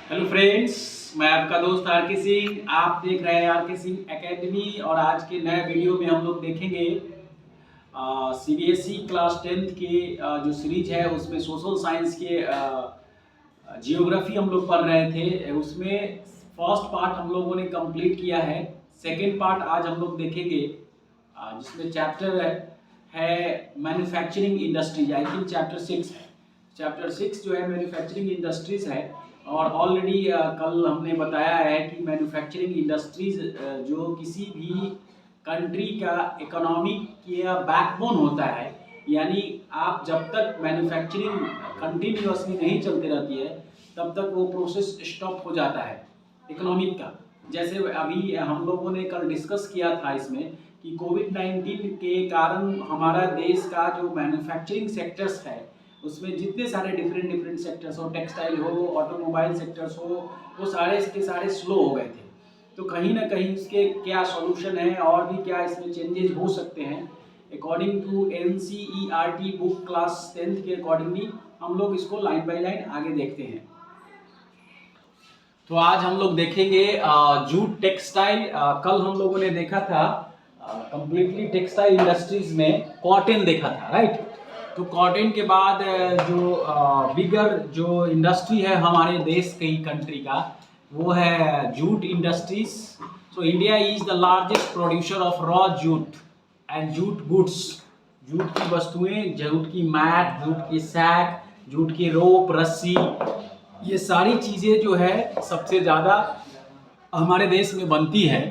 Hello friends, मैं आपका दोस्त आर के सिंह। आप देख रहे हैं आर के सिंह एकेडमी और आज के नए वीडियो में हम लोग देखेंगे सीबीएसई क्लास 10th के जो सीरीज है उसमें सोशल साइंस के जियोग्राफी हम लोग पढ़ रहे थे। उसमें फर्स्ट पार्ट हम लोगों ने कंप्लीट किया है। सेकेंड पार्ट आज हम लोग देखेंगे जिसमें चैप्टर है manufacturing industries. I think chapter 6 है। चैप्टर 6 जो है मैन्युफैक्चरिंग इंडस्ट्रीज है। और ऑलरेडी कल हमने बताया है कि मैन्युफैक्चरिंग इंडस्ट्रीज जो किसी भी कंट्री का इकोनॉमिक का बैकबोन होता है। यानी आप जब तक मैन्युफैक्चरिंग कंटिन्यूअसली नहीं चलती रहती है तब तक वो प्रोसेस स्टॉप हो जाता है इकोनॉमिक का। जैसे अभी हम लोगों ने कल डिस्कस किया था इसमें कि कोविड-19 के कारण हमारा देश का जो मैन्युफैक्चरिंग सेक्टर्स है उसमें जितने सारे डिफरेंट सेक्टर्स हो, टेक्सटाइल हो, ऑटोमोबाइल सेक्टर्स हो, वो सारे के सारे स्लो हो गए थे। तो कहीं ना कहीं इसके क्या सॉल्यूशन है और भी क्या इसमें चेंजेस हो सकते हैं according to NCERT book class 10th के अकॉर्डिंगली हम लोग इसको लाइन बाय लाइन आगे देखते हैं। तो आज हम लोग देखेंगे जूट टेक्सटाइल। कल हम लोगों ने देखा था कंप्लीटली टेक्सटाइल इंडस्ट्रीज में कॉटन देखा था, राइट। तो कॉटन के बाद जो बिगर जो इंडस्ट्री है हमारे देश की कंट्री का वो है jute industries. So India is the largest producer of raw jute and jute goods. Jute की वस्तुएं, जूट की मैट, जूट की सैक, जूट की रोप, रस्सी, ये सारी चीज़ें जो है सबसे ज़्यादा हमारे देश में बनती है।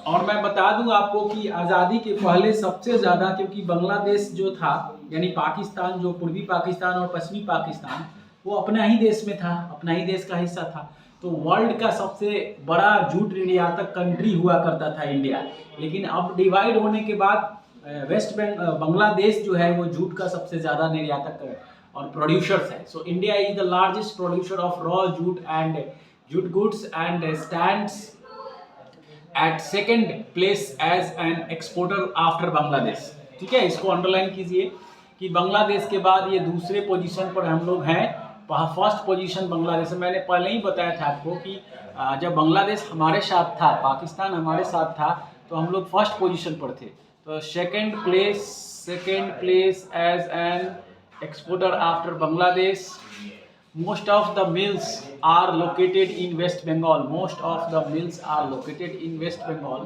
और मैं बता दूं आपको कि आज़ादी के पहले सबसे ज़्यादा, क्योंकि बांग्लादेश जो था यानी पाकिस्तान, जो पूर्वी पाकिस्तान और पश्चिमी पाकिस्तान, वो अपना ही देश में था, अपना ही देश का हिस्सा था। तो वर्ल्ड का सबसे बड़ा जूट निर्यातक कंट्री हुआ करता था इंडिया। लेकिन अब डिवाइड होने के बाद बांग्लादेश जो है वो जूट का सबसे ज़्यादा निर्यातक और प्रोड्यूसर्स है। So India is the largest producer of raw jute and jute goods and stands at second place as an exporter after Bangladesh. ठीक है, इसको अंडरलाइन कीजिए कि बांग्लादेश के बाद ये दूसरे पोजीशन पर हम लोग हैं। फर्स्ट पोजीशन बांग्लादेश है। मैंने पहले ही बताया था आपको कि जब बांग्लादेश हमारे साथ था, पाकिस्तान हमारे साथ था, तो हम लोग फर्स्ट पोजीशन पर थे। तो second place as an exporter after Bangladesh. Most of the mills are located in West Bengal. Most of the mills are located in West Bengal,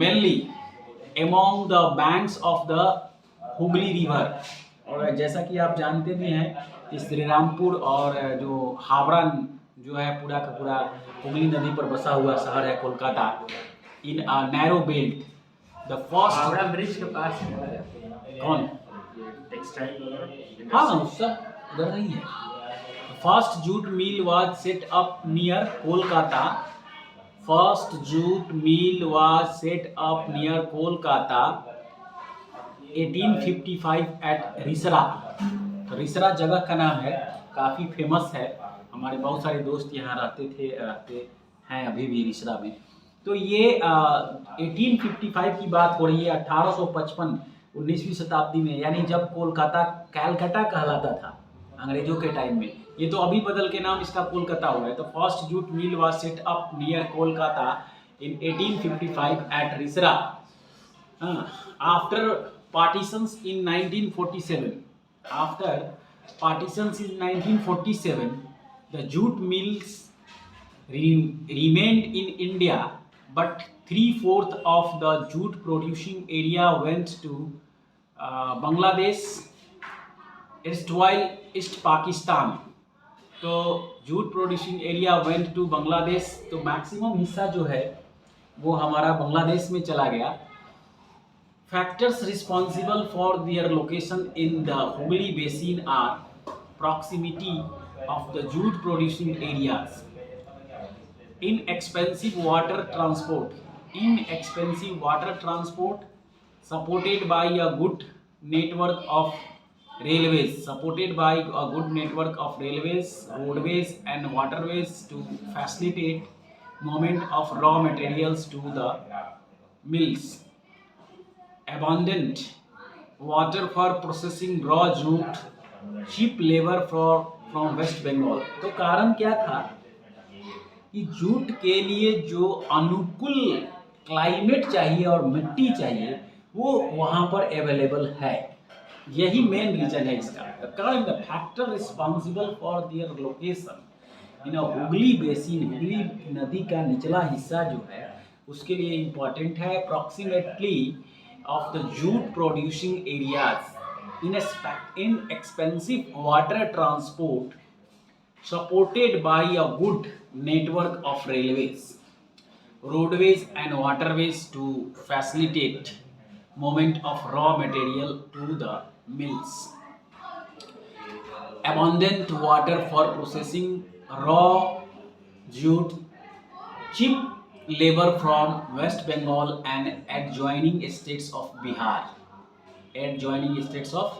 mainly among the banks of the Hooghly River. और जैसा कि आप जानते भी हैं कि श्रीरामपुर और जो हावड़ा जो है पूरा का पूरा हुगली नदी पर बसा हुआ शहर है Kolkata. In a narrow belt the first Howrah bridge के पास कौन टेक्सटाइल, हाँ सब उधर नहीं है। First jute mill was set up near Kolkata. First jute mill was set up near Kolkata 1855 at Rishra. तो रिसरा जगह का नाम है, काफ़ी फेमस है। हमारे बहुत सारे दोस्त यहाँ रहते हैं अभी भी रिसरा में। तो ये 1855 की बात हो रही है। 1855 19वीं शताब्दी में, यानी जब कोलकाता कैलकाटा कहलाता था अंग्रेजों के टाइम में। ये तो अभी बदल के नाम इसका कोलकाता हुआ है। तो first jute mill was set up near Kolkata in 1855 at Rishra. After partitions in 1947, after partitions in 1947 the jute mills remained in India, but 3/4 of the jute producing area went to Bangladesh, erstwhile East Pakistan. तो jute producing area went to Bangladesh. तो maximum हिस्सा जो है वो हमारा बांग्लादेश में चला गया। Factors responsible for their location in the Hooghly basin are proximity of the jute producing areas, inexpensive water transport supported by a good network of railways, roadways and waterways to facilitate movement of raw materials to the mills, abundant water for processing raw jute, cheap labor from west Bengal. तो कारण क्या था कि jute के लिए जो अनुकूल climate चाहिए और मिट्टी चाहिए वो वहाँ पर अवेलेबल है। यही मेन रीजन है इसका। The factor responsible for their location in Hooghly basin, Hooghly नदी का निचला हिस्सा जो है उसके लिए इम्पोर्टेंट है। Approximately of the jute producing areas in expensive water transport supported by a good network of railways, roadways and waterways to facilitate movement of raw material to the mills. Abundant water for processing raw jute, cheap labor from West Bengal and adjoining states of Bihar. Adjoining states of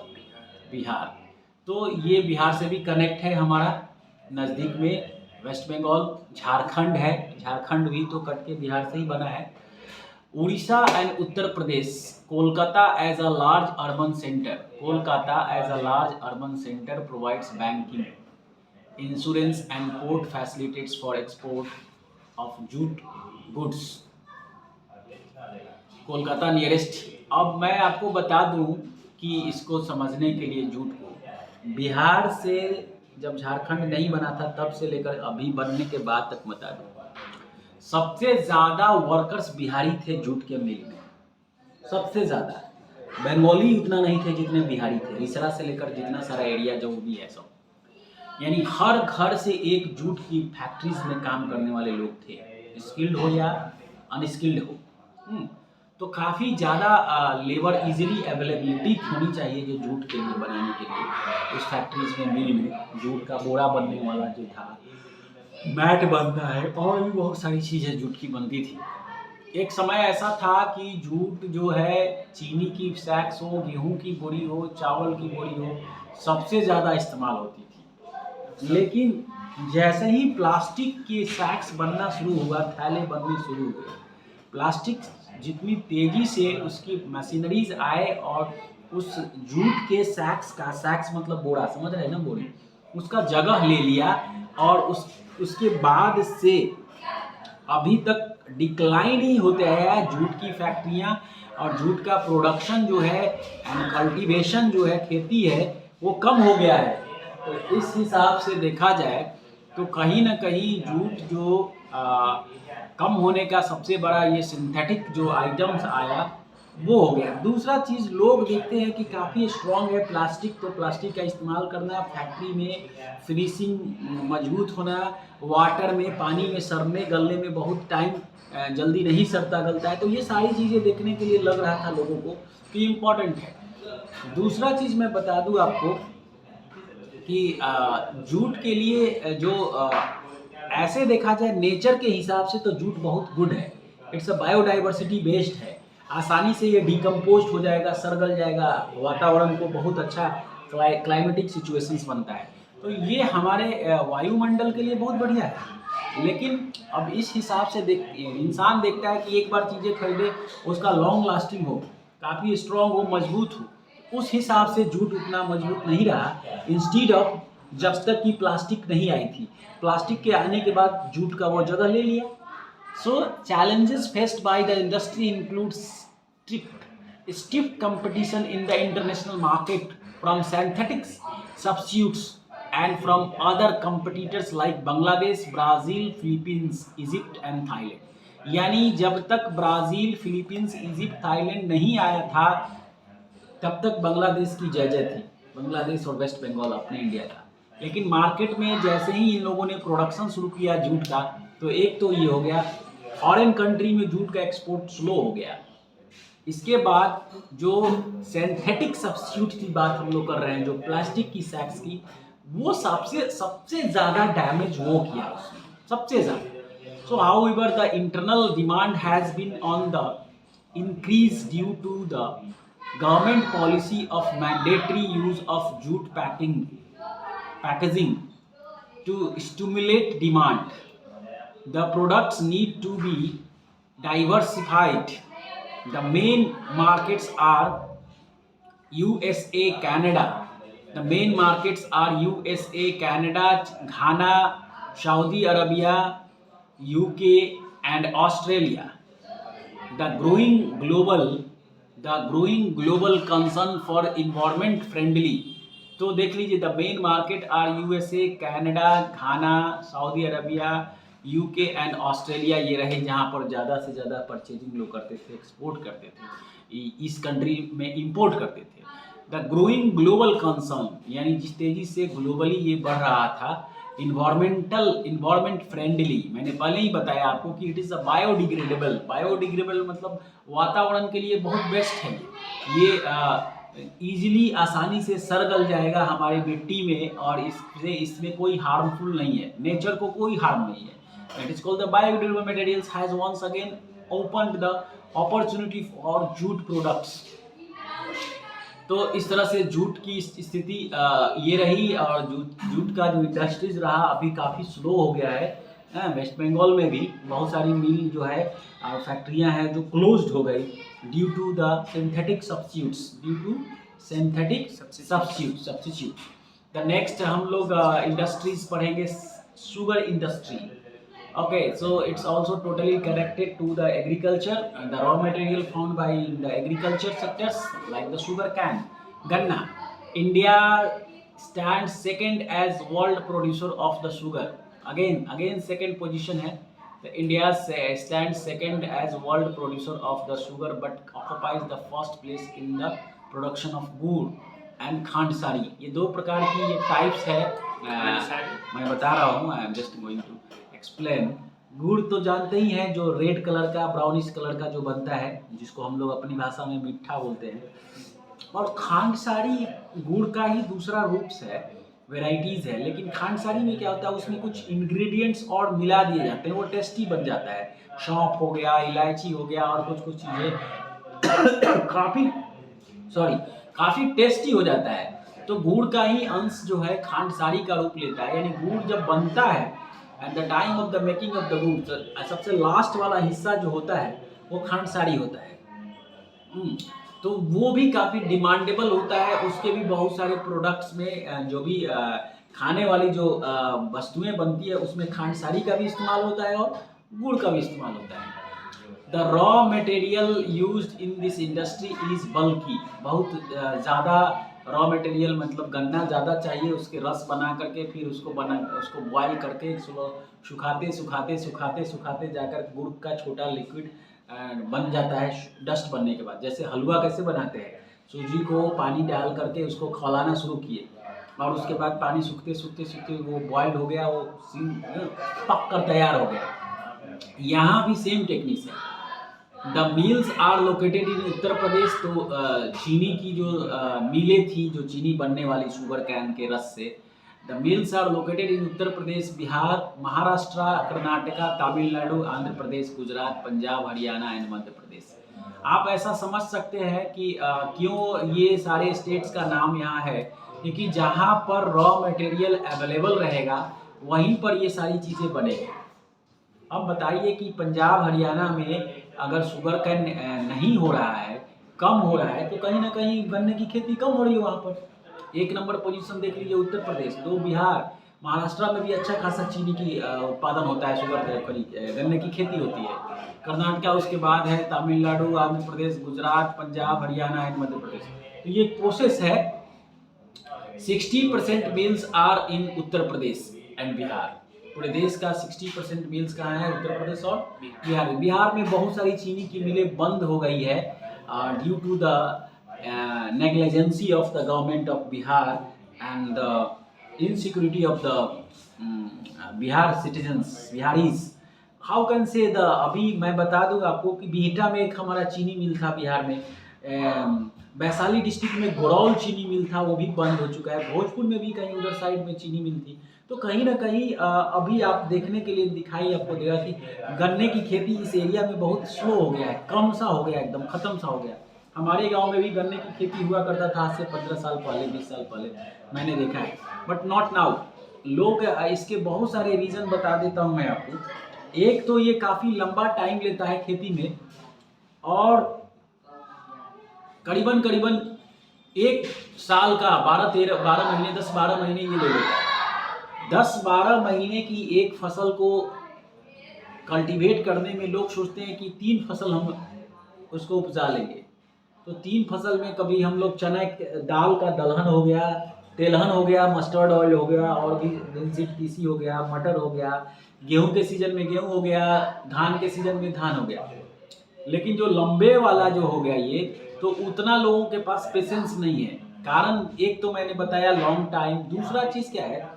Bihar. तो ये बिहार से भी connect है हमारा, नज़दीक में waste Bengal, Jharkhand है, झारखंड भी तो कट के बिहार से ही बना है। Orissa and Uttar Pradesh, Kolkata as a large urban centre, Kolkata as a large urban centre provides banking, insurance and port facilities for export of jute goods. Kolkata nearest. अब मैं आपको बता दूं कि इसको समझने के लिए जूट को बिहार से जब झारखंड नहीं बना था तब से लेकर अभी बनने के बाद तक बता दूं, सबसे ज़्यादा वर्कर्स बिहारी थे जूट के मिल में, सबसे ज़्यादा। बंगाली उतना नहीं थे जितने बिहारी थे, रिसरा से लेकर जितना सारा एरिया जो भी है सब, यानी हर घर से एक जूट की फैक्ट्रीज में काम करने वाले लोग थे, स्किल्ड हो या अनस्किल्ड हो। तो काफ़ी ज़्यादा लेबर इजीली अवेलेबिलिटी होनी चाहिए जो जूट के लिए बनाने के लिए। उस फैक्ट्रीज में, मिल में जूट का बोरा बनने वाला जो था, मैट बनता है और भी बहुत सारी चीज़ें जूट की बनती थी। एक समय ऐसा था कि जूट जो है चीनी की सैक्स हो, गेहूं की बोरी हो, चावल की बोरी हो, सबसे ज़्यादा इस्तेमाल होती थी। लेकिन जैसे ही प्लास्टिक के सैक्स बनना शुरू हुआ, थैले बनने शुरू हुए, प्लास्टिक जितनी तेज़ी से उसकी मशीनरीज आए और उस जूट के सैक्स मतलब बोरा, समझ रहे हैं ना, बोरी, उसका जगह ले लिया और उसके बाद से अभी तक डिक्लाइन ही होते हैं जूट की फैक्ट्रियां और जूट का प्रोडक्शन जो है एंड कल्टीवेशन जो है, खेती है, वो कम हो गया है। तो इस हिसाब से देखा जाए तो कहीं ना कहीं जूट जो कम होने का सबसे बड़ा ये सिंथेटिक जो आइटम्स आया वो हो गया। दूसरा चीज़, लोग देखते हैं कि काफ़ी स्ट्रॉन्ग है प्लास्टिक, तो प्लास्टिक का इस्तेमाल करना, फैक्ट्री में फिनिशिंग मजबूत होना, वाटर में, पानी में सड़ने गलने में बहुत टाइम जल्दी नहीं सड़ता गलता है। तो ये सारी चीज़ें देखने के लिए लग रहा था लोगों को कि इम्पोर्टेंट है। दूसरा चीज़ मैं बता दूँ आपको कि जूट के लिए जो ऐसे देखा जाए नेचर के हिसाब से तो जूट बहुत गुड है, इट्स अ बायोडाइवर्सिटी बेस्ड है, आसानी से ये डिकम्पोज हो जाएगा, सड़गल जाएगा, वातावरण को बहुत अच्छा क्लाइमेटिक सिचुएशंस बनता है। तो ये हमारे वायुमंडल के लिए बहुत बढ़िया है। लेकिन अब इस हिसाब से इंसान देखता है कि एक बार चीज़ें खरीदे, उसका लॉन्ग लास्टिंग हो, काफ़ी स्ट्रॉन्ग हो, मजबूत हो, उस हिसाब से जूट उतना मजबूत नहीं रहा। इंस्टीड ऑफ, जब तक कि प्लास्टिक नहीं आई थी, प्लास्टिक के आने के बाद जूट का वो जगह ले लिया। सो challenges faced by the industry include stiff competition in the international market from synthetic substitutes and from other competitors like Bangladesh, Brazil, Philippines, Egypt and Thailand। यानी जब तक ब्राज़ील, फिलीपींस, इजिप्ट, थाईलैंड नहीं आया था तब तक बांग्लादेश की जय थी, बांग्लादेश और वेस्ट बंगाल अपने इंडिया का। लेकिन मार्केट में जैसे ही इन लोगों ने प्रोडक्शन शुरू किया जूट का, तो एक तो ये हो गया, फॉरेन कंट्री में जूट का एक्सपोर्ट स्लो हो गया। इसके बाद जो सिंथेटिक सब्स्टिट्यूट की बात हम लोग कर रहे हैं, जो प्लास्टिक की सैक्स की, वो सबसे ज़्यादा डैमेज वो किया उसने, सबसे ज़्यादा। So however the internal demand has been on the increase due to the government policy of mandatory use of jute packaging to stimulate demand. The products need to be diversified. The main markets are USA, Canada, the main markets are USA, Canada, Ghana, Saudi Arabia, UK and Australia. The growing global concern for environment friendly. तो देख लीजिए, the main market are USA, Canada, Ghana, Saudi Arabia, UK and Australia. ये रहे जहाँ पर ज़्यादा से ज़्यादा परचेजिंग लोग करते थे, एक्सपोर्ट करते थे, इस कंट्री में इंपोर्ट करते थे। द ग्रोइंग ग्लोबल कंसर्न यानी जिस तेज़ी से ग्लोबली ये बढ़ रहा था, इन्वायरमेंट फ्रेंडली, मैंने पहले ही बताया आपको कि इट इज़ अ बायोडिग्रेडेबल मतलब वातावरण के लिए बहुत बेस्ट है। ये ईजिली आसानी से सड़ जाएगा हमारी मिट्टी में और इसमें कोई हार्मफुल नहीं है, नेचर को कोई हार्म नहीं है। That is called the biodegradable materials has once again opened the opportunity for jute products। तो इस तरह से जूट की स्थिति ये रही, और जूट का जो इंडस्ट्रीज रहा अभी काफ़ी स्लो हो गया है। वेस्ट बंगाल में भी बहुत सारी मिल जो है, फैक्ट्रियां हैं जो क्लोज्ड हो गई due to the synthetic substitute. The next हम लोग इंडस्ट्रीज पढ़ेंगे, sugar industry. Okay, so it's also totally connected to the agriculture and the raw material found by the agriculture sectors like the sugar cane, ganna. India stands second as world producer of the sugar. Again second position है। The India stands second as world producer of the sugar but occupies the first place in the production of gur and खांडसारी। ये दो प्रकार की ये types है, मैं बता रहा हूँ, I am just going to explain. गुड़ तो जानते ही हैं, जो रेड कलर का ब्राउनिश कलर का जो बनता है, जिसको हम लोग अपनी भाषा में मीठा बोलते हैं। और खांडसारी गुड़ का ही दूसरा रूप है, वेराइटीज़ है। लेकिन खांडसारी में क्या होता है, उसमें कुछ इंग्रेडिएंट्स और मिला दिए जाते हैं, वो टेस्टी बन जाता है। सौंफ हो गया, इलायची हो गया और कुछ चीज़ें काफ़ी टेस्टी हो जाता है। तो गुड़ का ही अंश जो है खांडसारी का रूप लेता है। यानी गुड़ जब बनता है at the time of the making of the गुड़, सबसे लास्ट वाला हिस्सा जो होता है वो खांडसारी होता है। तो वो भी काफ़ी डिमांडेबल होता है। उसके भी बहुत सारे प्रोडक्ट्स में जो भी खाने वाली जो वस्तुएं बनती है उसमें खांडसारी का भी इस्तेमाल होता है और गुड़ का भी इस्तेमाल होता है। The raw material used in this industry is bulky. बहुत ज़्यादा रॉ मटेरियल मतलब गन्ना ज़्यादा चाहिए, उसके रस बना करके फिर उसको बॉयल करके सुखाते जाकर गुड़ का छोटा लिक्विड बन जाता है। डस्ट बनने के बाद, जैसे हलवा कैसे बनाते हैं, सूजी को पानी डाल करके उसको खौलाना शुरू किए और उसके बाद पानी सूखते वो बॉइल्ड हो गया, वो पक कर तैयार हो गया। यहाँ भी सेम टेक्निक है। The mills are located in Uttar Pradesh. तो चीनी की जो मिलें थी, जो चीनी बनने वाली शुगर कैन के रस से, the mills are located in Uttar Pradesh, Bihar, Maharashtra, Karnataka, Tamil Nadu, Andhra Pradesh, Gujarat, Punjab, Haryana and Madhya Pradesh. आप ऐसा समझ सकते हैं कि क्यों ये सारे स्टेट्स का नाम यहाँ है, क्योंकि जहाँ पर रॉ मटेरियल अवेलेबल रहेगा वहीं पर ये सारी चीज़ें बनेगी। अब बताइए कि पंजाब हरियाणा में अगर शुगर कैन नहीं हो रहा है, कम हो रहा है, तो कहीं ना कहीं गन्ने की खेती कम हो रही है। वहाँ पर 1 नंबर पोजीशन देख लीजिए उत्तर प्रदेश, 2 बिहार, महाराष्ट्र में भी अच्छा खासा चीनी की उत्पादन होता है, गन्ने की खेती होती है। कर्नाटका उसके बाद है, तमिलनाडु, आंध्र प्रदेश, गुजरात, पंजाब, हरियाणा एंड मध्य प्रदेश। तो ये प्रोसेस है। 60% mills are in Uttar Pradesh and Bihar. पूरे देश का 60% मिल्स कहाँ है, उत्तर प्रदेश और बिहार। बिहार में बहुत सारी चीनी की मिलें बंद हो गई है due to the negligence of the government of Bihar and the insecurity of the Bihar citizens, Biharis. How can say the, अभी मैं बता दूं आपको कि बिहटा में एक हमारा चीनी मिल था बिहार में। वैशाली डिस्ट्रिक्ट में गोरौल चीनी मिल था, वो भी बंद हो चुका है। भोजपुर में भी कहीं उधर साइड में चीनी मिल थी। तो कहीं ना कहीं अभी आप देखने के लिए दिखाई आपको देगा कि गन्ने की खेती इस एरिया में बहुत स्लो हो गया है, कम सा हो गया, एकदम ख़त्म सा हो गया। हमारे गांव में भी गन्ने की खेती हुआ करता था आज से 15 साल पहले, 20 साल पहले मैंने देखा है, बट नॉट नाउ। लोग इसके बहुत सारे रीज़न बता देता हूँ मैं आपको। एक तो ये काफ़ी लंबा टाइम लेता है खेती में, और करीबन एक साल का 12 महीने 10-12 महीने ये ले लेता है। 10-12 महीने की एक फसल को कल्टीवेट करने में लोग सोचते हैं कि 3 फसल हम उसको उपजा लेंगे। तो 3 फसल में कभी हम लोग चना दाल का दलहन हो गया, तेलहन हो गया, मस्टर्ड ऑयल हो गया, और भी रेंजिड तीसी हो गया, मटर हो गया, गेहूं के सीजन में गेहूं हो गया, धान के सीजन में धान हो गया। लेकिन जो लंबे वाला जो हो गया ये, तो उतना लोगों के पास पेशेंस नहीं है। कारण एक तो मैंने बताया लॉन्ग टाइम, दूसरा चीज़ क्या है,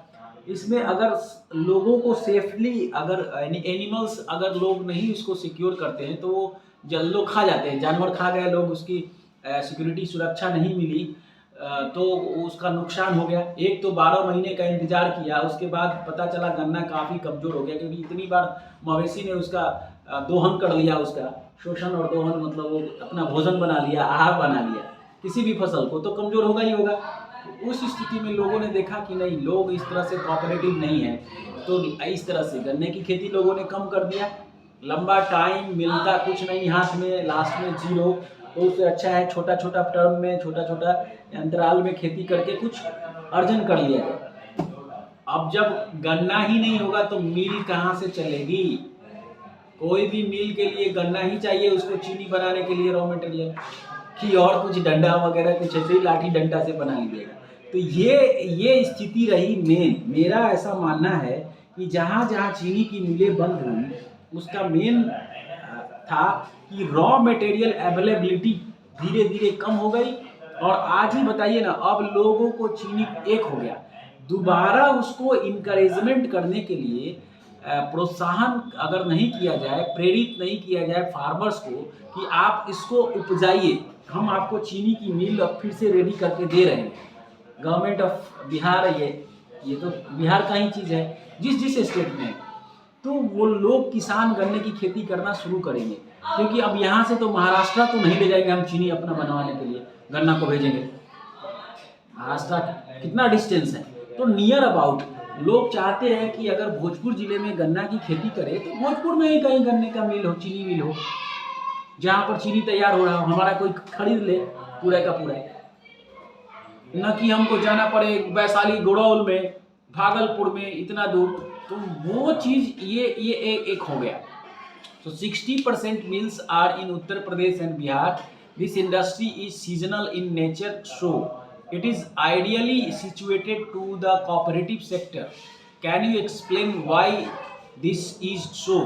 इसमें अगर लोगों को सेफली, अगर एनिमल्स अगर लोग नहीं उसको सिक्योर करते हैं तो वो लोग खा जाते हैं, जानवर खा गए, लोग उसकी सिक्योरिटी सुरक्षा नहीं मिली, तो उसका नुकसान हो गया। एक तो 12 महीने का इंतजार किया, उसके बाद पता चला गन्ना काफ़ी कमज़ोर हो गया, क्योंकि इतनी बार मवेशी ने उसका दोहन कर लिया, उसका शोषण और दोहन, मतलब वो अपना भोजन बना लिया, आहार बना लिया किसी भी फसल को, तो कमज़ोर होगा ही होगा। उस स्थिति में लोगों ने देखा कि नहीं, लोग इस तरह से कोऑपरेटिव नहीं है, तो इस तरह से गन्ने की खेती लोगों ने कम कर दिया। लंबा टाइम मिलता कुछ नहीं हाथ में, लास्ट में जीरो, तो उससे अच्छा है छोटा छोटा टर्म में, छोटा छोटा अंतराल में खेती करके कुछ अर्जन कर लिया जाए। अब जब गन्ना ही नहीं होगा तो मिल कहाँ से चलेगी? कोई भी मिल के लिए गन्ना ही चाहिए उसको, चीनी बनाने के लिए रॉ मटेरियल, कि और कुछ डंडा वगैरह कुछ ऐसे ही लाठी डंडा से बना लीजिएगा। तो ये स्थिति रही मेरा ऐसा मानना है कि जहाँ जहाँ चीनी की मिलें बंद हुई, उसका मेन था कि रॉ मटेरियल अवेलेबिलिटी धीरे धीरे कम हो गई। और आज ही बताइए ना, अब लोगों को चीनी एक हो गया, दोबारा उसको इनकरेजमेंट करने के लिए प्रोत्साहन अगर नहीं किया जाए, प्रेरित नहीं किया जाए फार्मर्स को कि आप इसको उपजाइए, हम आपको चीनी की मिल अब फिर से रेडी करके दे रहे हैं। गवर्नमेंट ऑफ बिहार, ये तो बिहार का ही चीज़ है, जिस स्टेट में, तो वो लोग किसान गन्ने की खेती करना शुरू करेंगे। क्योंकि अब यहाँ से तो महाराष्ट्र तो नहीं ले जाएंगे हम चीनी अपना बनवाने के लिए, गन्ना को भेजेंगे, महाराष्ट्र कितना डिस्टेंस है, तो नियर अबाउट लोग चाहते हैं कि अगर भोजपुर जिले में गन्ना की खेती करें तो भोजपुर में ही कहीं गन्ने का मिल हो, चीनी मिल हो, जहाँ पर चीनी तैयार हो रहा हो, हमारा कोई खरीद ले पूरा का पूरा, न कि हमको जाना पड़े वैशाली, गुड़ौल में, भागलपुर में, इतना दूर। तो वो चीज़ ये एक हो गया। So 60% mills are in Uttar Pradesh and Bihar. This industry is seasonal in nature, so it is ideally situated to the cooperative sector. Can you explain why this is so?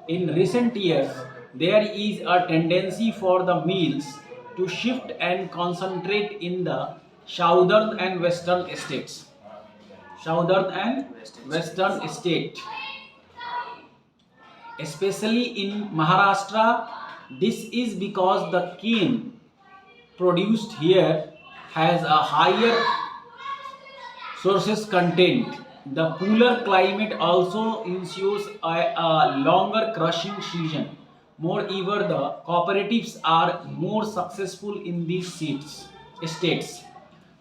In recent years, there is a tendency for the mills to shift and concentrate in the southern and western states. Southern and western state. Especially in Maharashtra, this is because the cane produced here has a higher sources content. The cooler climate also ensures a longer crushing season. Moreover, the cooperatives are more successful in these states.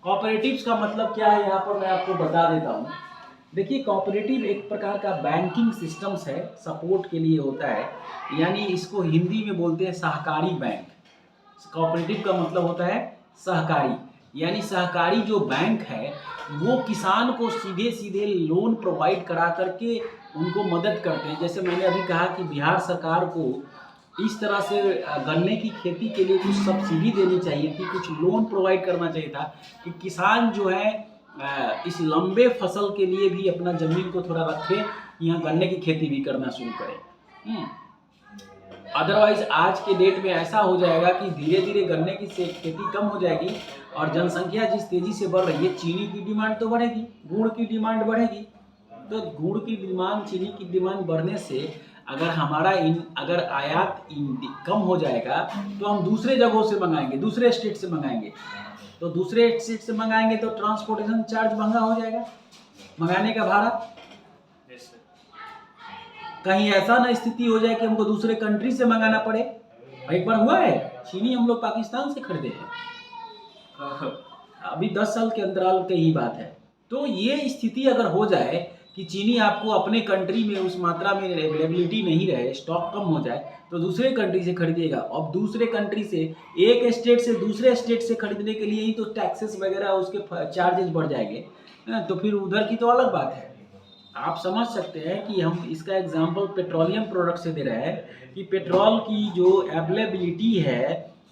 Cooperatives का मतलब क्या है यहाँ पर मैं आपको बता देता हूँ। देखिए, कोऑपरेटिव एक प्रकार का बैंकिंग सिस्टम्स है, सपोर्ट के लिए होता है, यानी इसको हिंदी में बोलते हैं सहकारी बैंक। कोऑपरेटिव का मतलब होता है सहकारी, यानी सहकारी जो बैंक है वो किसान को सीधे सीधे लोन प्रोवाइड करा करके उनको मदद करते हैं। जैसे मैंने अभी कहा कि बिहार सरकार को इस तरह से गन्ने की खेती के लिए कुछ सब्सिडी देनी चाहिए थी, कुछ लोन प्रोवाइड करना चाहिए था कि किसान जो है इस लंबे फसल के लिए भी अपना ज़मीन को थोड़ा रखे, यहाँ गन्ने की खेती भी करना शुरू करें। अदरवाइज आज के डेट में ऐसा हो जाएगा कि धीरे धीरे गन्ने की खेती कम हो जाएगी और जनसंख्या जिस तेज़ी से बढ़ रही है, चीनी की डिमांड तो बढ़ेगी, गुड़ की डिमांड बढ़ेगी। तो गुड़ की डिमांड, चीनी की डिमांड बढ़ने से अगर हमारा अगर आयात कम हो जाएगा तो हम दूसरे जगहों से मंगाएंगे, दूसरे स्टेट से मंगाएंगे, तो दूसरे स्टेट से मंगाएंगे तो ट्रांसपोर्टेशन चार्ज महंगा हो जाएगा, मंगाने का भाड़ा। कहीं ऐसा ना स्थिति हो जाए कि हमको दूसरे कंट्री से मंगाना पड़े। एक बार हुआ है, चीनी हम लोग पाकिस्तान से खरीदे हैं, अभी 10 साल के अंतराल की ही बात है। तो ये स्थिति अगर हो जाए कि चीनी आपको अपने कंट्री में उस मात्रा में अवेलेबिलिटी नहीं रहे, स्टॉक कम हो जाए, तो दूसरे कंट्री से खरीदेगा। अब दूसरे कंट्री से, एक स्टेट से दूसरे स्टेट से खरीदने के लिए ही तो टैक्सेस वगैरह उसके चार्जेस बढ़ जाएंगे, तो फिर उधर की तो अलग बात है। आप समझ सकते हैं कि हम इसका एग्जांपल पेट्रोलियम प्रोडक्ट से दे रहे हैं कि पेट्रोल की जो अवेलेबिलिटी है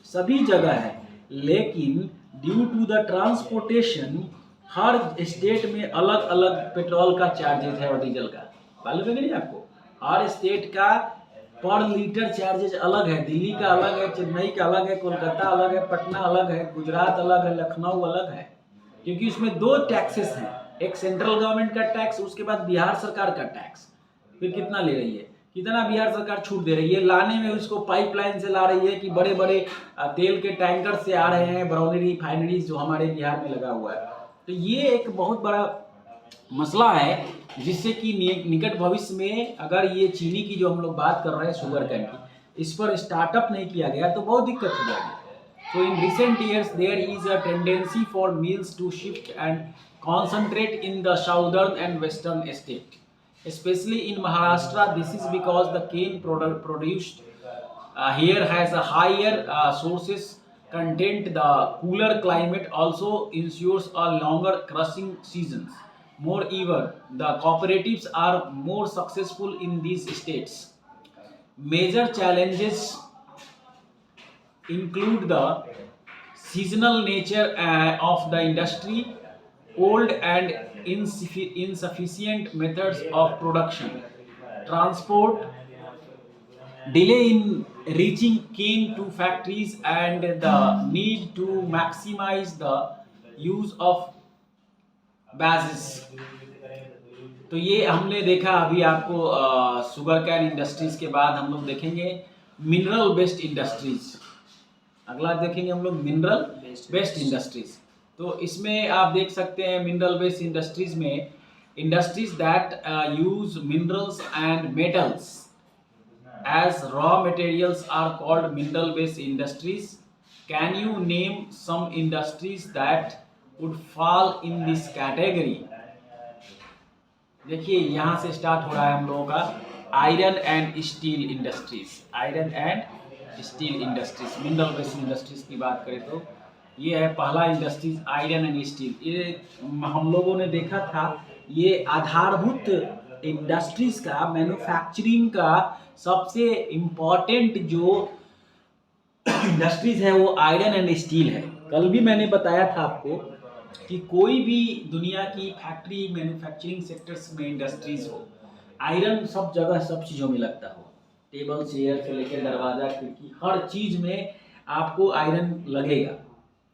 सभी जगह है, लेकिन ड्यू टू द ट्रांसपोर्टेशन हर स्टेट में अलग अलग पेट्रोल का चार्जेस है और डीजल का। मालूम है कि नहीं आपको? हर स्टेट का पर लीटर चार्जेस अलग है। दिल्ली का अलग है, चेन्नई का अलग है, कोलकाता अलग है, पटना अलग है, गुजरात अलग है, लखनऊ अलग है, क्योंकि उसमें दो टैक्सेस हैं, एक सेंट्रल गवर्नमेंट का टैक्स, उसके बाद बिहार सरकार का टैक्स। फिर कितना ले रही है, कितना बिहार सरकार छूट दे रही है, लाने में उसको पाइपलाइन से ला रही है कि बड़े बड़े तेल के टैंकर से आ रहे हैं, बरौनी रिफाइनरीज जो हमारे बिहार में लगा हुआ है। तो ये एक बहुत बड़ा मसला है, जिससे कि निकट भविष्य में अगर ये चीनी की जो हम लोग बात कर रहे हैं शुगर कैन की, इस पर स्टार्टअप नहीं किया गया तो बहुत दिक्कत हो जाएगी। So in recent years, there is a tendency for mills to shift and concentrate in the southern and western state. Especially in Maharashtra, this is because the cane product produced here has a higher sources content. The cooler climate also ensures a longer crushing seasons. Moreover, the cooperatives are more successful in these states. Major challenges include the seasonal nature of the industry, old and insufficient methods of production, transport, delay in reaching cane to factories, and the need to maximize the use of bases. तो ये हमने देखा अभी आपको sugar cane industries के बाद हम लोग देखेंगे मिनरल बेस्ड इंडस्ट्रीज। अगला देखेंगे हम लोग मिनरल बेस्ड इंडस्ट्रीज। तो इसमें आप देख सकते हैं मिनरल बेस्ड इंडस्ट्रीज में industries that use minerals and metals as raw materials are called mineral based industries. Can you name some industries that would fall in this category? देखिए यहाँ से स्टार्ट हो रहा है हम लोगों का iron and steel industries. Iron and steel industries, mineral based industries की बात करें तो ये है पहला इंडस्ट्रीज आयरन एंड स्टील। ये हम लोगों ने देखा था, ये आधारभूत इंडस्ट्रीज का, मैन्युफैक्चरिंग का सबसे इम्पोर्टेंट जो इंडस्ट्रीज है वो आयरन एंड स्टील है। कल भी मैंने बताया था आपको कि कोई भी दुनिया की फैक्ट्री मैन्युफैक्चरिंग सेक्टर्स में इंडस्ट्रीज हो, आयरन सब जगह सब चीज़ों में लगता हो, टेबल चेयर से लेकर दरवाजा खिड़की हर चीज़ में आपको आयरन लगेगा।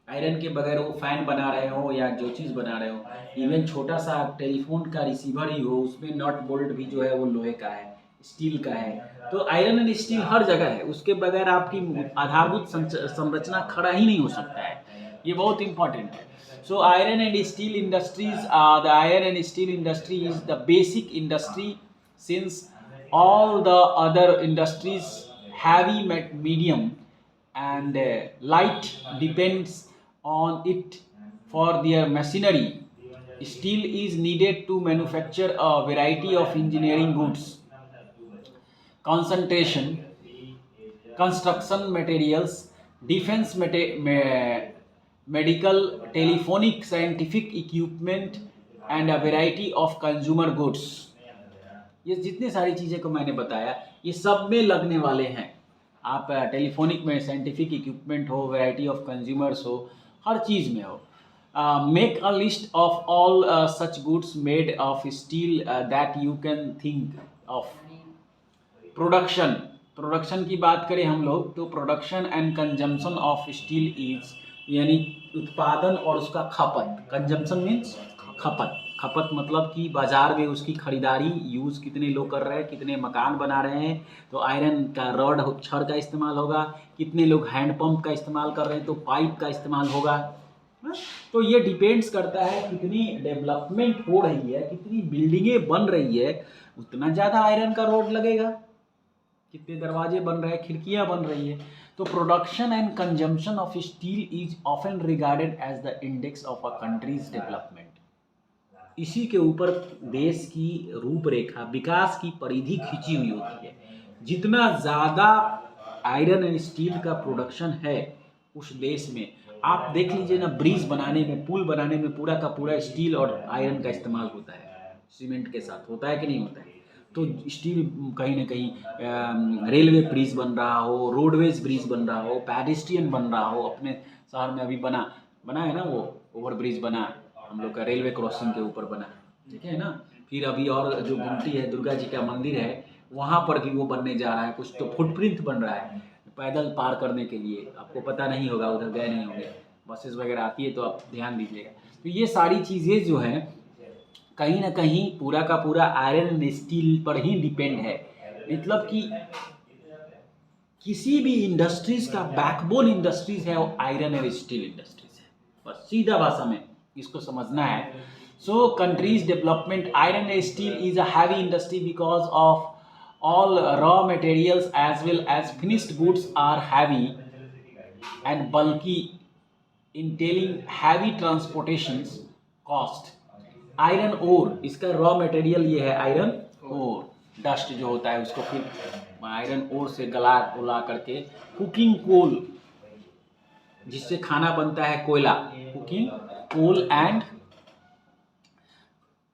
आयरन के बगैर वो फैन बना रहे हो या जो चीज़ बना रहे हो, इवन छोटा सा टेलीफोन का रिसीवर ही हो, उसमें नट बोल्ट भी जो है वो लोहे का है, स्टील का है। तो आयरन एंड स्टील हर जगह है, उसके बगैर आपकी आधारभूत संरचना खड़ा ही नहीं हो सकता है। ये बहुत इंपॉर्टेंट है। So iron and steel industries, the iron and steel industry is the basic industry, since all the other industries heavy, medium and light depends on it for their machinery. Steel is needed to manufacture a variety of engineering goods, concentration, construction materials, defense medical, telephonic, scientifiक equipment and a variety of consumer goods. ये जितने सारी चीज़ें को मैंने बताया ये सब में लगने वाले हैं। आप टेलीफोनिक में साइंटिफिक इक्विपमेंट हो, वेराइटी ऑफ कंज्यूमर्स हो, हर चीज़ में हो। Make a list of all such goods made of steel that you can think of. Production की बात करें हम लोग तो production and consumption of steel is, यानी उत्पादन और उसका खपत। कंजम्पशन मीन्स खपत मतलब कि बाजार में उसकी खरीदारी, यूज़ कितने लोग कर रहे हैं, कितने मकान बना रहे हैं तो आयरन का रॉड छड़ का इस्तेमाल होगा, कितने लोग हैंडपम्प का इस्तेमाल कर रहे हैं तो पाइप का इस्तेमाल होगा। तो ये डिपेंड्स करता है कितनी डेवलपमेंट हो रही है, कितनी बिल्डिंगें बन रही है, उतना ज़्यादा आयरन का रॉड लगेगा। कितने दरवाजे बन रहे हैं, खिड़कियाँ बन रही है। तो production and consumption of steel is often regarded as the index of a country's development. इसी के ऊपर देश की रूपरेखा, विकास की परिधि खींची हुई होती है। जितना ज़्यादा आयरन एंड स्टील का प्रोडक्शन है उस देश में, आप देख लीजिए ना, ब्रिज बनाने में, पुल बनाने में पूरा का पूरा स्टील और आयरन का इस्तेमाल होता है, सीमेंट के साथ होता है कि नहीं होता है। तो स्टील कहीं ना कहीं रेलवे ब्रिज बन रहा हो, रोडवेज ब्रिज बन रहा हो, पेडेस्ट्रियन बन रहा हो, अपने शहर में अभी बना बना है ना, वो ओवर ब्रिज बना हम लोग का, रेलवे क्रॉसिंग के ऊपर बना, ठीक है ना। फिर अभी और जो गुमटी है, दुर्गा जी का मंदिर है, वहाँ पर भी वो बनने जा रहा है, कुछ तो फुटप्रिंट बन रहा है पैदल पार करने के लिए। आपको पता नहीं होगा, उधर गए नहीं होंगे, बसेस वगैरह आती है तो आप ध्यान दीजिएगा। तो ये सारी चीज़ें जो हैं कहीं ना कहीं पूरा का पूरा आयरन एंड स्टील पर ही डिपेंड है। मतलब कि किसी भी इंडस्ट्रीज का बैकबोन इंडस्ट्रीज है वो आयरन एंड स्टील इंडस्ट्रीज है, बस सीधा भाषा में इसको समझना है। So countries development, iron and steel is a heavy industry because of all raw materials as well as finished goods are heavy and bulky, entailing heavy transportations cost. Iron ore, इसका raw material ये है iron ore, dust जो होता है उसको फिर iron ore से गला उला करके कुकिंग कोल, जिससे खाना बनता है, कोयला, cooking coal and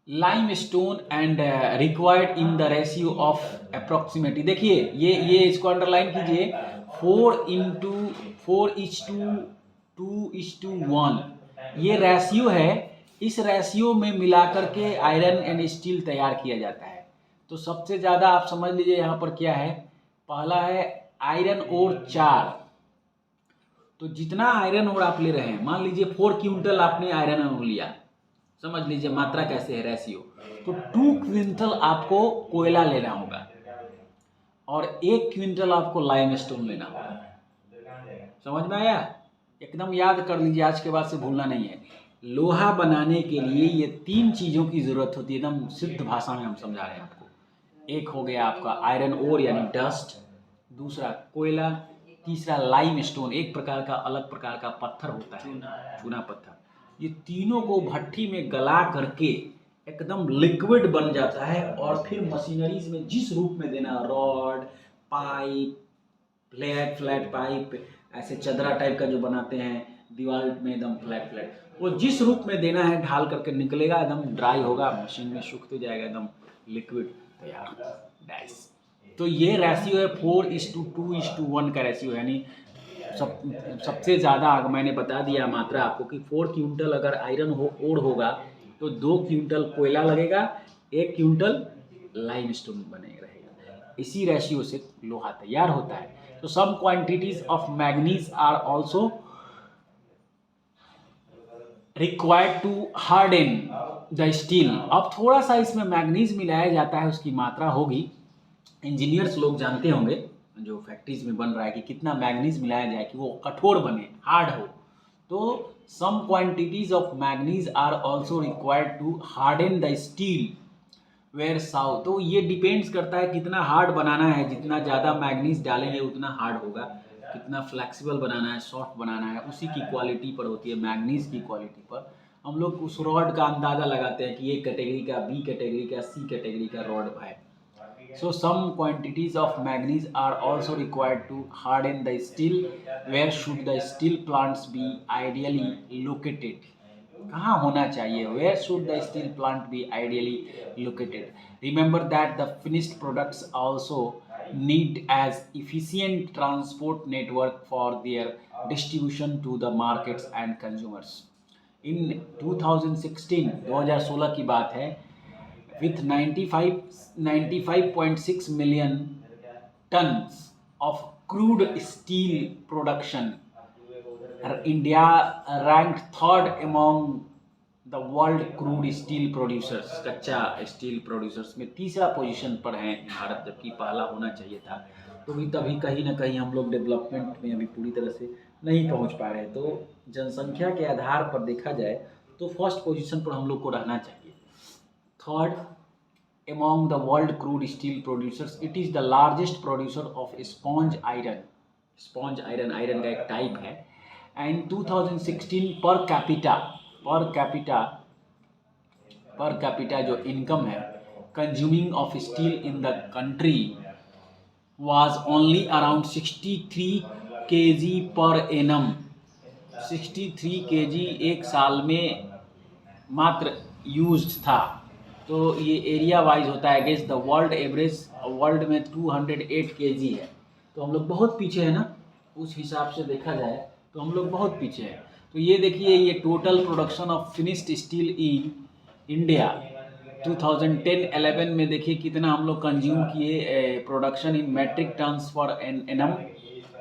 limestone and required in the ratio of approximately. देखिए ये इसको अंडरलाइन कीजिए, 4:2:1 ये रेशियो है। इस रेशियो में मिलाकर के आयरन एंड स्टील तैयार किया जाता है। तो सबसे ज़्यादा आप समझ लीजिए यहाँ पर क्या है, पहला है आयरन ओर 4। तो जितना आयरन ओर आप ले रहे हैं, मान लीजिए 4 क्विंटल आपने आयरन ओर लिया, समझ लीजिए मात्रा कैसे है, रेशियो। तो 2 क्विंटल आपको कोयला लेना होगा और 1 क्विंटल आपको लाइमस्टोन लेना होगा। समझ में आया? एकदम याद कर लीजिए, आज के बाद से भूलना नहीं है। लोहा बनाने के लिए ये 3 चीज़ों की ज़रूरत होती है, एकदम शुद्ध भाषा में हम समझा रहे हैं आपको। एक हो गया आपका आयरन ओर यानी डस्ट, दूसरा कोयला, तीसरा लाइमस्टोन, एक प्रकार का अलग प्रकार का पत्थर होता है, चूना पत्थर। ये तीनों को भट्टी में गला करके एकदम लिक्विड बन जाता है और फिर मशीनरीज में जिस रूप में देना, रॉड, पाइप, फ्लैट पाइप, ऐसे चदरा टाइप का जो बनाते हैं दीवार में एकदम फ्लैट, वो जिस रूप में देना है ढाल करके निकलेगा, एकदम ड्राई होगा, मशीन में सूखते जाएगा, एकदम लिक्विड तैयार, डैश। तो ये रेशियो है 4:2:1 का रेशियो, यानी सबसे ज़्यादा मैंने बता दिया मात्रा आपको कि 4 क्विंटल अगर आयरन ओर होगा तो 2 क्विंटल कोयला लगेगा, 1 क्विंटल लाइमस्टोन बने रहेगा। इसी रेशियो से लोहा तैयार होता है। तो some quantities of manganese are also required to harden the steel. अब थोड़ा सा इसमें मैग्नीज मिलाया जाता है, उसकी मात्रा होगी, इंजीनियर्स लोग जानते होंगे जो फैक्ट्रीज में बन रहा है कि कितना मैग्नीज मिलाया जाए कि वो कठोर बने, हार्ड हो। तो some quantities of manganese are also required to harden the steel where साउ। तो ये डिपेंड्स करता है कितना हार्ड बनाना है, जितना ज़्यादा मैग्नीज डालेंगे उतना हार्ड होगा, कितना फ्लेक्सिबल बनाना है, सॉफ्ट बनाना है, उसी की क्वालिटी पर होती है, मैग्नीज की क्वालिटी पर। हम लोग उस रॉड का अंदाज़ा लगाते हैं कि ए कैटेगरी का, बी कैटेगरी का, सी कैटेगरी का रॉड है। So some quantities of manganese are also required to harden the steel. Where should the steel plants be ideally located? कहाँ होना चाहिए? Where should the steel plant be ideally located? Remember that the finished products also need as efficient transport network for their distribution to the markets and consumers. In 2016 की बात है, with 95.6 million tons of crude steel production, India ranked third among the world crude steel producers। कच्चा steel producers में तीसरा position पर है भारत, जबकि पहला होना चाहिए था। तो भी तभी कहीं ना कहीं हम लोग डेवलपमेंट में अभी पूरी तरह से नहीं पहुंच पा रहे हैं। तो जनसंख्या के आधार पर देखा जाए तो फर्स्ट पोजीशन पर हम लोग को रहना चाहिए। Third among the world crude steel producers, it is the largest producer of sponge iron। sponge iron iron का एक टाइप है। And 2016 per capita per capita जो इनकम है consuming of steel in the country was only around 63 kg per annum. 63 kg एक साल में मात्र use था। तो ये एरिया वाइज होता है against the world average, world में 208 kg है। तो हम लोग बहुत पीछे हैं ना, उस हिसाब से देखा जाए तो हम लोग बहुत पीछे हैं। तो ये देखिए, ये total production of finished steel in India 2010-11 में देखिए कितना हम लोग कंज्यूम किए, production in metric tons for annum.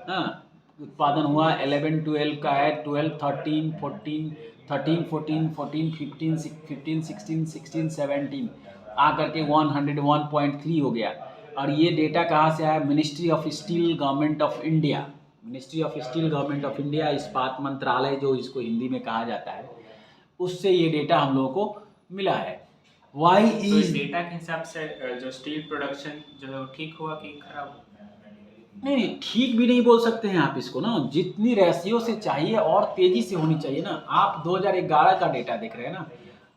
हाँ, उत्पादन हुआ 11-12 का है, 12-13-14, 13-14, 15-16, 16-17 आकर के 101.3 हो गया। और ये डेटा कहाँ से आया? Ministry of steel government of India. Ministry of steel government of India, इस्पात मंत्रालय जो इसको हिंदी में कहा जाता है, उससे ये डेटा हम लोगों को मिला है। वाई तो इज डेटा के हिसाब से जो स्टील प्रोडक्शन जो है वो ठीक हुआ कि खराब हुआ? नहीं, ठीक भी नहीं बोल सकते हैं आप इसको ना। जितनी रेशियो से चाहिए और तेजी से होनी चाहिए ना। आप 2011 का डेटा देख रहे हैं ना,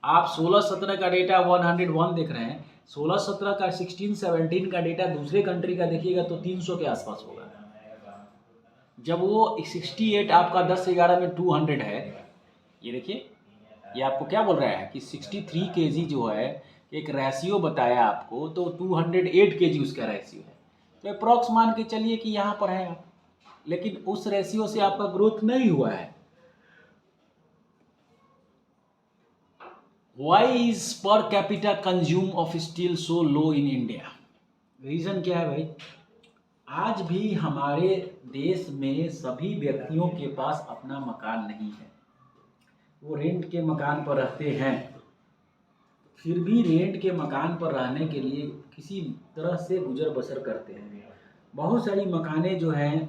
आप 16-17 का डेटा 101 देख रहे हैं, 16-17 का 16-17 का डेटा दूसरे कंट्री का देखिएगा तो 300 के आसपास होगा। जब वो 68 आपका 10-11 में 200 है। ये देखिए, ये आपको क्या बोल रहा है कि 63 kg जो है एक रेशियो बताया आपको, तो 208 kg उसका रेशियो है। तो अप्रॉक्स मान के चलिए कि यहाँ पर है आप, लेकिन उस रेशियो से आपका ग्रोथ नहीं हुआ है। Why is per capita consume of steel so low in India? Reason क्या है भाई? आज भी हमारे देश में सभी व्यक्तियों के पास अपना मकान नहीं है, वो रेंट के मकान पर रहते हैं। फिर भी रेंट के मकान पर रहने के लिए किसी तरह से गुजर बसर करते हैं। बहुत सारी मकानें जो हैं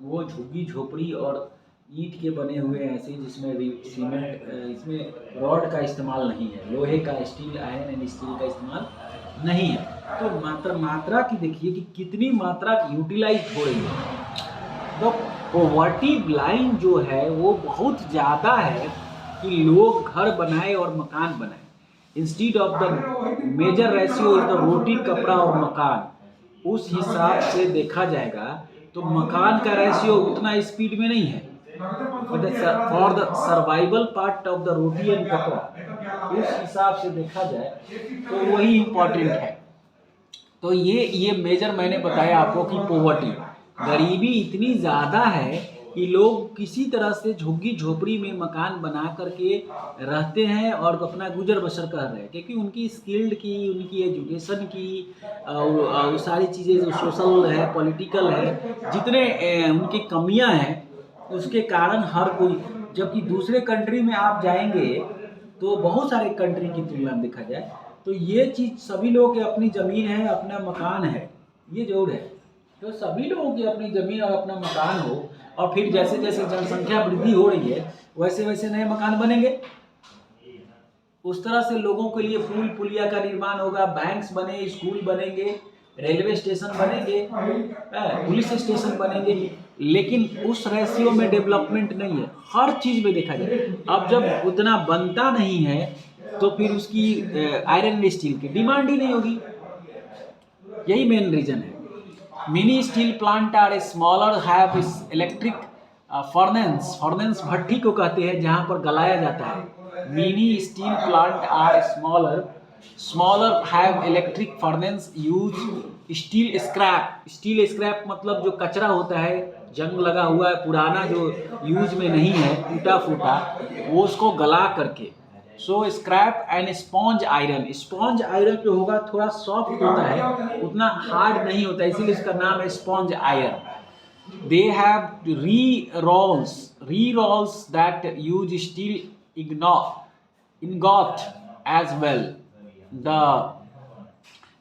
वो झुग्गी झोपड़ी और ईंट के बने हुए हैं ऐसे, जिसमें सीमेंट, इसमें रॉड का इस्तेमाल नहीं है, लोहे का, स्टील, आयरन एंड स्टील का इस्तेमाल नहीं है। तो मात्रा की देखिए कि कितनी मात्रा यूटिलाइज हो रही है। तो पॉवर्टी लाइन जो है वो बहुत ज़्यादा है कि लोग घर बनाए और मकान बनाए। Instead of the major ratio is the रोटी, कपड़ा और मकान। उस हिसाब से देखा जाएगा तो मकान का रेशियो उतना स्पीड में नहीं है, for the survival part of the roti and कपड़ा, उस हिसाब से देखा जाए तो वही इम्पोर्टेंट है। तो ये मेजर मैंने बताया आपको कि पॉवर्टी, गरीबी इतनी ज़्यादा है कि लोग किसी तरह से झुग्गी झोपड़ी में मकान बना करके रहते हैं और अपना गुजर बसर कर रहे हैं, क्योंकि उनकी स्किल्ड की, उनकी एजुकेशन की और सारी चीज़ें जो सोशल है, पॉलिटिकल है, जितने उनकी कमियां हैं, उसके कारण हर कोई, जबकि दूसरे कंट्री में आप जाएंगे तो बहुत सारे कंट्री की तुलना में देखा जाए तो ये चीज़ सभी लोगों की अपनी ज़मीन है, अपना मकान है, ये जरूर है। तो सभी लोगों की अपनी ज़मीन और अपना मकान हो, और फिर जैसे जैसे जनसंख्या वृद्धि हो रही है वैसे वैसे नए मकान बनेंगे, उस तरह से लोगों के लिए पुल पुलिया का निर्माण होगा, बैंक्स बने, स्कूल बनेंगे, रेलवे स्टेशन बनेंगे, पुलिस स्टेशन बनेंगे। लेकिन उस रेशियो में डेवलपमेंट नहीं है हर चीज़ में देखा जाए। अब जब उतना बनता नहीं है तो फिर उसकी आयरन स्टील की डिमांड ही नहीं होगी, यही मेन रीजन है। Mini steel plant are smaller, have electric furnace भट्टी को कहते हैं जहां पर गलाया जाता है। Mini steel plant are smaller have electric furnace use steel scrap. Steel scrap मतलब जो कचरा होता है, जंग लगा हुआ है, पुराना जो यूज में नहीं है, टूटा फूटा, वो उसको गला करके। So scrap and sponge iron, sponge iron जो होगा थोड़ा सॉफ्ट होता है, उतना हार्ड नहीं होता, इसीलिए इसका नाम है sponge iron. They have rerolls that use steel ingot as well.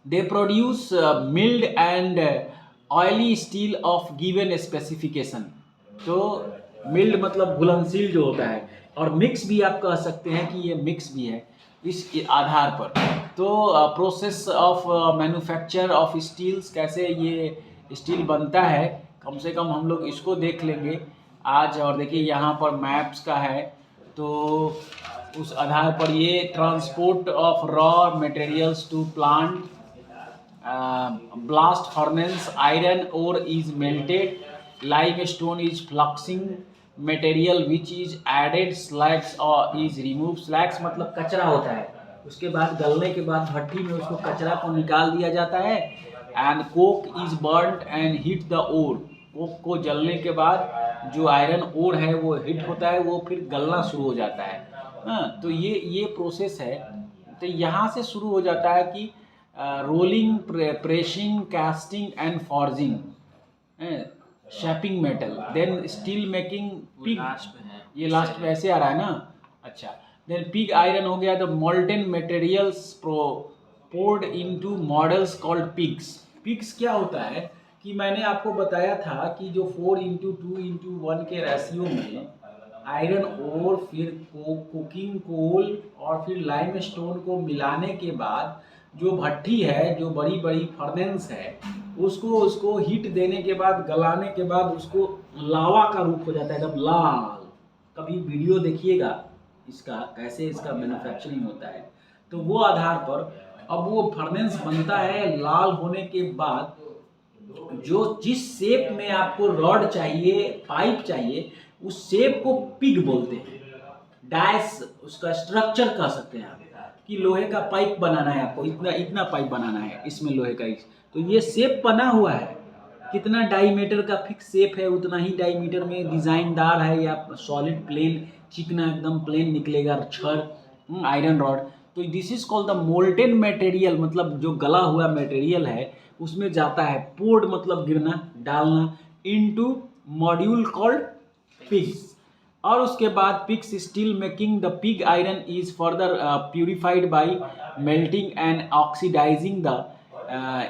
They produce milled and oily steel of given specification. तो मिल्ड मतलब घुलनशील जो होता है, और मिक्स भी आप कह सकते हैं कि ये मिक्स भी है इस आधार पर। तो process of manufacture of steels, कैसे ये स्टील बनता है, कम से कम हम लोग इसको देख लेंगे आज। और देखिए यहाँ पर मैप्स का है, तो उस आधार पर ये transport of raw materials to plant, blast furnace, iron ore is melted, limestone is fluxing material which is added, slags or is removed. slags मतलब कचरा होता है, उसके बाद गलने के बाद भट्टी में उसको कचरा को निकाल दिया जाता है. And coke is burned and heat the ore. Coke को जलने के बाद जो आयरन ओर है वो हीट होता है, वो फिर गलना शुरू हो जाता है. तो ये प्रोसेस है. तो यहाँ से शुरू हो जाता है कि rolling, pressing, casting and forging, shaping metal, then steel making. Pig last में है, ये लास्ट में ऐसे आ रहा है ना. अच्छा, देन पिग आयरन हो गया. The molten materials poured into models called pigs. Pigs क्या होता है कि मैंने आपको बताया था कि जो 4:2:1 के रेशियो में आयरन ओर, फिर कुकिंग कोल और फिर लाइमस्टोन को मिलाने के बाद जो भट्टी है, जो बड़ी बड़ी फर्नेंस है, उसको हीट देने के बाद, गलाने के बाद उसको लावा का रूप हो जाता है, एकदम लाल. कभी वीडियो देखिएगा इसका, कैसे इसका मैन्युफैक्चरिंग होता है. तो वो आधार पर अब वो फर्नेंस बनता है. लाल होने के बाद जो जिस शेप में आपको रॉड चाहिए, पाइप चाहिए, उस शेप को पिग बोलते हैं. डैश उसका स्ट्रक्चर कह सकते हैं आप, कि लोहे का पाइप बनाना है आपको, इतना पाइप बनाना है इसमें लोहे का. तो ये शेप बना हुआ है, कितना डाईमीटर का फिक्स शेप है, उतना ही डाईमीटर में डिज़ाइनदार है, या सॉलिड प्लेन चिकना एकदम प्लेन निकलेगा छड़, आयरन रॉड. तो this is called the molten material. मतलब जो गला हुआ मटेरियल है उसमें जाता है. पोर्ड मतलब गिरना, डालना, इनटू मॉड्यूल कॉल्ड पिग्स. और उसके बाद pigs steel making. The pig iron is further purified by melting and oxidizing the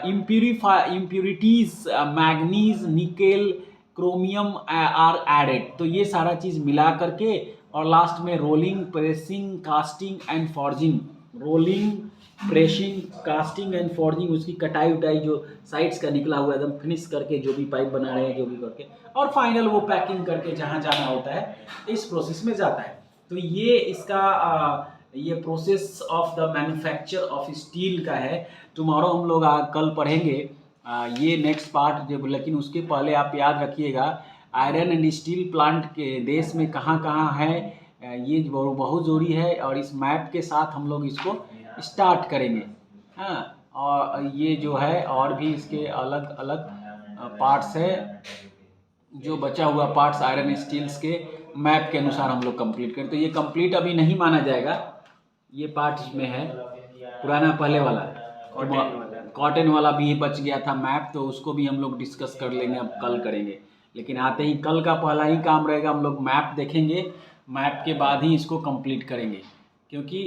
impurities, manganese, nickel, chromium are added. तो ये सारा चीज़ मिला करके, और लास्ट में rolling, pressing, casting and forging. Rolling, pressing, casting and forging, उसकी कटाई उटाई जो साइड्स का निकला हुआ एकदम फिनिश करके, जो भी पाइप बना रहे हैं, जो भी करके, और फाइनल वो पैकिंग करके जहाँ जाना होता है इस प्रोसेस में जाता है. तो ये इसका ये process of the manufacture of steel का है. टुमारो हम लोग कल पढ़ेंगे ये नेक्स्ट पार्ट जब. लेकिन उसके पहले आप याद रखिएगा आयरन एंड स्टील प्लांट के देश में कहाँ कहाँ है, ये बहुत ज़रूरी है. और इस मैप के साथ हम लोग इसको स्टार्ट करेंगे. हाँ, और ये जो है और भी इसके अलग अलग पार्ट्स है. जो बचा हुआ पार्ट्स आयरन स्टील्स के मैप के अनुसार हम लोग कंप्लीट करें. तो ये कंप्लीट अभी नहीं माना जाएगा, ये पार्ट इसमें है पुराना पहले वाला. कॉटन वाला भी बच गया था मैप, तो उसको भी हम लोग डिस्कस कर लेंगे, अब कल करेंगे. लेकिन आते ही कल का पहला ही काम रहेगा, हम लोग मैप देखेंगे, मैप के बाद ही इसको कंप्लीट करेंगे. क्योंकि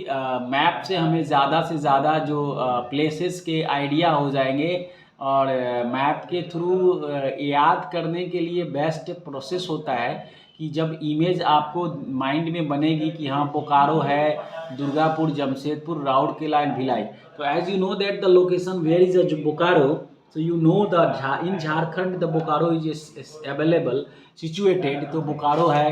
मैप से हमें ज़्यादा से ज़्यादा जो प्लेसेस के आइडिया हो जाएंगे. और मैप के थ्रू याद करने के लिए बेस्ट प्रोसेस होता है कि जब इमेज आपको माइंड में बनेगी कि हाँ बोकारो है, दुर्गापुर, जमशेदपुर, राउरकेला एंड भिलाई. तो as you know that the location where is a Bokaro, so you know the in Jharkhand the Bokaro is available situated. तो बोकारो है.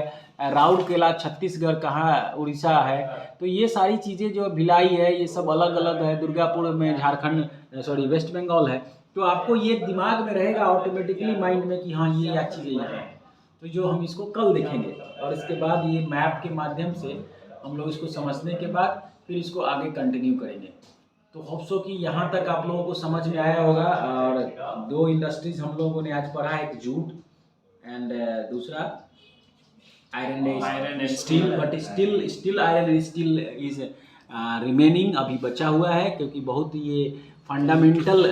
राउरकेला छत्तीसगढ़ कहाँ, उड़ीसा है. तो ये सारी चीज़ें जो भिलाई है ये सब अलग अलग है. दुर्गापुर में झारखंड, सॉरी वेस्ट बंगाल है. तो आपको ये दिमाग में रहेगा ऑटोमेटिकली माइंड में कि हाँ ये या चीज़ें यहाँ हैं. तो जो हम इसको कल देखेंगे, और इसके बाद ये मैप के माध्यम से हम लोग इसको समझने के बाद फिर इसको आगे कंटिन्यू करेंगे. तो होप सो कि यहाँ तक आप लोगों को समझ में आया होगा. और दो इंडस्ट्रीज हम लोगों ने आज पढ़ा, एक जूट एंड दूसरा iron and steel. But still iron and steel is remaining, अभी बचा हुआ है. क्योंकि बहुत ये फंडामेंटल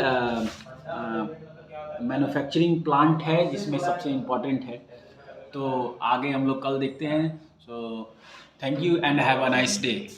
मैन्युफैक्चरिंग प्लांट है जिसमें सबसे इम्पोर्टेंट है. तो आगे हम लोग कल देखते हैं. So thank you and have a nice day.